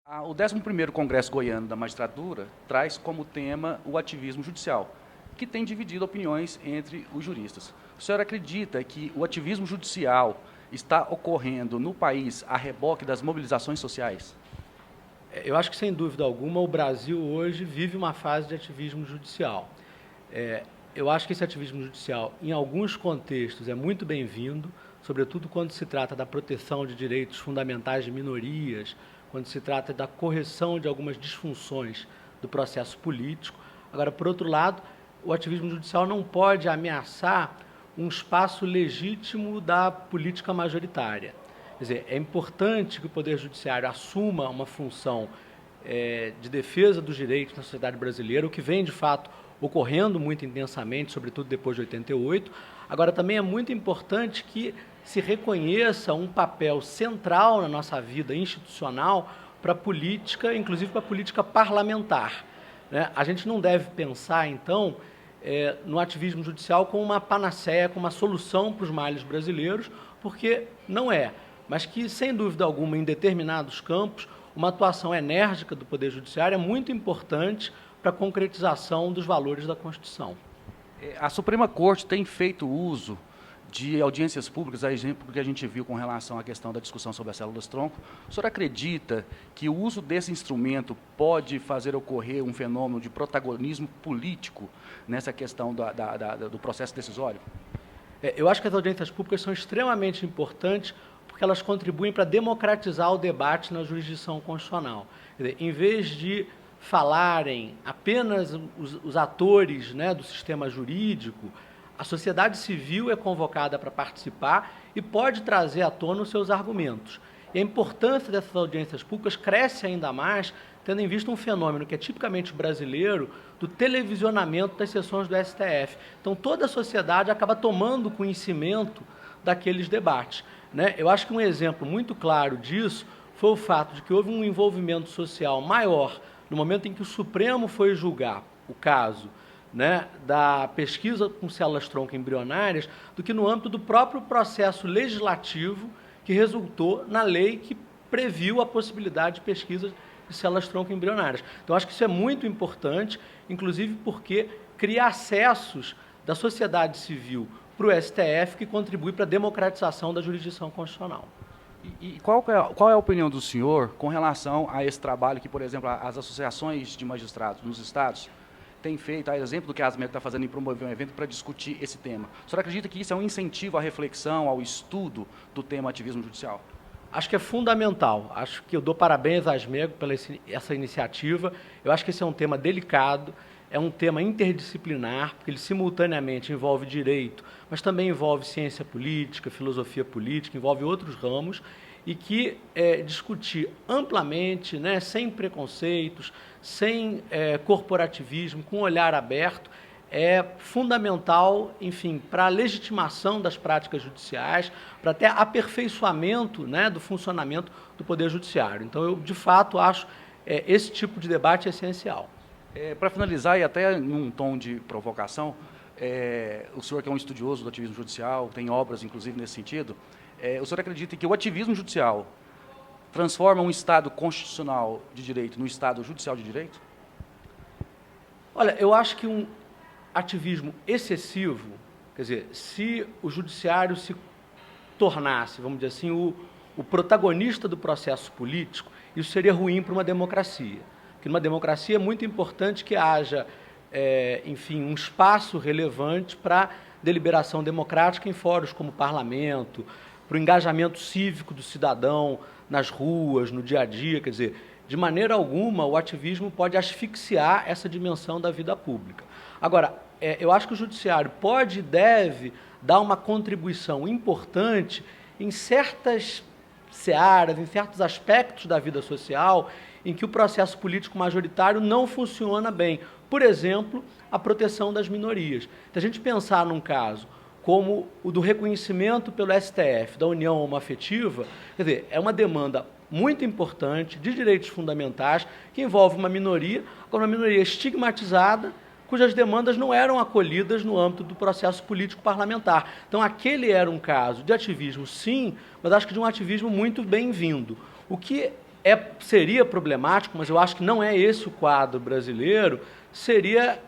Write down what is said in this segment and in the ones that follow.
O 11º Congresso Goiano da Magistratura traz como tema o ativismo judicial, que tem dividido opiniões entre os juristas. O senhor acredita que o ativismo judicial está ocorrendo no país a reboque das mobilizações sociais? Eu acho que, sem dúvida alguma, o Brasil hoje vive uma fase de ativismo judicial. Eu acho que esse ativismo judicial, em alguns contextos, é muito bem-vindo, sobretudo quando se trata da proteção de direitos fundamentais de minorias, quando se trata da correção de algumas disfunções do processo político. Agora, por outro lado, o ativismo judicial não pode ameaçar um espaço legítimo da política majoritária. Quer dizer, é importante que o Poder Judiciário assuma uma função de defesa dos direitos na sociedade brasileira, o que vem, de fato, ocorrendo muito intensamente, sobretudo depois de 88. Agora, também é muito importante que se reconheça um papel central na nossa vida institucional para a política, inclusive para a política parlamentar, né? A gente não deve pensar, então, no ativismo judicial como uma panaceia, como uma solução para os males brasileiros, porque não é. Mas que, sem dúvida alguma, em determinados campos, uma atuação enérgica do Poder Judiciário é muito importante para a concretização dos valores da Constituição. A Suprema Corte tem feito uso de audiências públicas, a exemplo que a gente viu com relação à questão da discussão sobre as células-tronco. O senhor acredita que o uso desse instrumento pode fazer ocorrer um fenômeno de protagonismo político nessa questão do processo decisório? Eu acho que as audiências públicas são extremamente importantes porque elas contribuem para democratizar o debate na jurisdição constitucional. Quer dizer, em vez de falarem apenas os atores, né, do sistema jurídico, a sociedade civil é convocada para participar e pode trazer à tona os seus argumentos. E a importância dessas audiências públicas cresce ainda mais, tendo em vista um fenômeno que é tipicamente brasileiro, do televisionamento das sessões do STF. Então, toda a sociedade acaba tomando conhecimento daqueles debates, né? Eu acho que um exemplo muito claro disso foi o fato de que houve um envolvimento social maior no momento em que o Supremo foi julgar o caso, né, da pesquisa com células-tronco embrionárias, do que no âmbito do próprio processo legislativo que resultou na lei que previu a possibilidade de pesquisa de células-tronco embrionárias. Então, acho que isso é muito importante, inclusive porque cria acessos da sociedade civil para o STF, que contribui para a democratização da jurisdição constitucional. E qual é a opinião do senhor com relação a esse trabalho que, por exemplo, as associações de magistrados nos estados têm feito, a exemplo do que a ASMEC está fazendo em promover um evento para discutir esse tema? O senhor acredita que isso é um incentivo à reflexão, ao estudo do tema ativismo judicial? Acho que é fundamental. Acho que eu dou parabéns à ASMEG pela essa iniciativa. Eu acho que esse é um tema delicado, é um tema interdisciplinar, porque ele simultaneamente envolve direito, mas também envolve ciência política, filosofia política, envolve outros ramos, e que discutir amplamente, né, sem preconceitos, sem corporativismo, com um olhar aberto, é fundamental, enfim, para a legitimação das práticas judiciais, para até aperfeiçoamento, né, do funcionamento do Poder Judiciário. Então, eu, de fato, acho esse tipo de debate essencial. Para finalizar, e até num tom de provocação, o senhor que é um estudioso do ativismo judicial, tem obras, inclusive, nesse sentido, o senhor acredita que o ativismo judicial transforma um Estado constitucional de direito no Estado judicial de direito? Olha, eu acho que um ativismo excessivo, quer dizer, se o judiciário se tornasse, vamos dizer assim, o protagonista do processo político, isso seria ruim para uma democracia. Porque numa democracia é muito importante que haja, enfim, um espaço relevante para deliberação democrática em fóruns como o parlamento, para o engajamento cívico do cidadão nas ruas, no dia a dia. Quer dizer, de maneira alguma o ativismo pode asfixiar essa dimensão da vida pública. Agora, eu acho que o judiciário pode e deve dar uma contribuição importante em certas searas, em certos aspectos da vida social, em que o processo político majoritário não funciona bem. Por exemplo, a proteção das minorias. Se a gente pensar num caso como o do reconhecimento pelo STF da união homoafetiva, quer dizer, é uma demanda muito importante de direitos fundamentais que envolve uma minoria estigmatizada, cujas demandas não eram acolhidas no âmbito do processo político parlamentar. Então, aquele era um caso de ativismo, sim, mas acho que de um ativismo muito bem-vindo. O que seria problemático, mas eu acho que não é esse o quadro brasileiro, seria,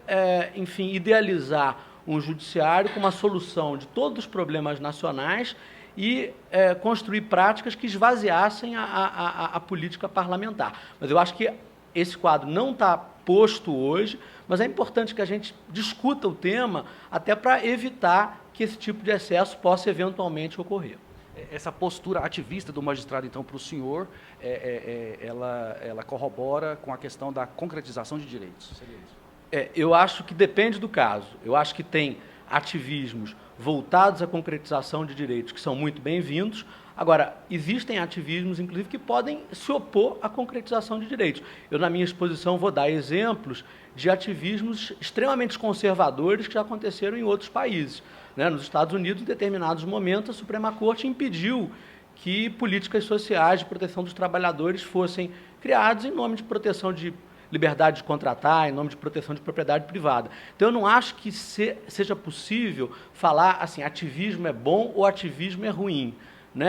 enfim, idealizar um judiciário com uma solução de todos os problemas nacionais e construir práticas que esvaziassem a política parlamentar. Mas eu acho que esse quadro não está posto hoje, mas é importante que a gente discuta o tema até para evitar que esse tipo de excesso possa eventualmente ocorrer. Essa postura ativista do magistrado, então, para o senhor, ela corrobora com a questão da concretização de direitos? Seria isso? Eu acho que depende do caso. Eu acho que tem ativismos voltados à concretização de direitos que são muito bem-vindos. Agora, existem ativismos, inclusive, que podem se opor à concretização de direitos. Eu, na minha exposição, vou dar exemplos de ativismos extremamente conservadores que já aconteceram em outros países. Nos Estados Unidos, em determinados momentos, a Suprema Corte impediu que políticas sociais de proteção dos trabalhadores fossem criadas em nome de proteção de liberdade de contratar, em nome de proteção de propriedade privada. Então, eu não acho que seja possível falar assim, ativismo é bom ou ativismo é ruim.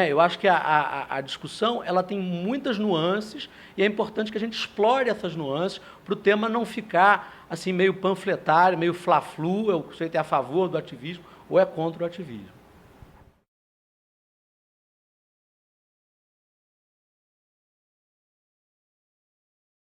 Eu acho que a discussão ela tem muitas nuances e é importante que a gente explore essas nuances para o tema não ficar assim, meio panfletário, meio fla-flu, o sujeito é a favor do ativismo ou é contra o ativismo.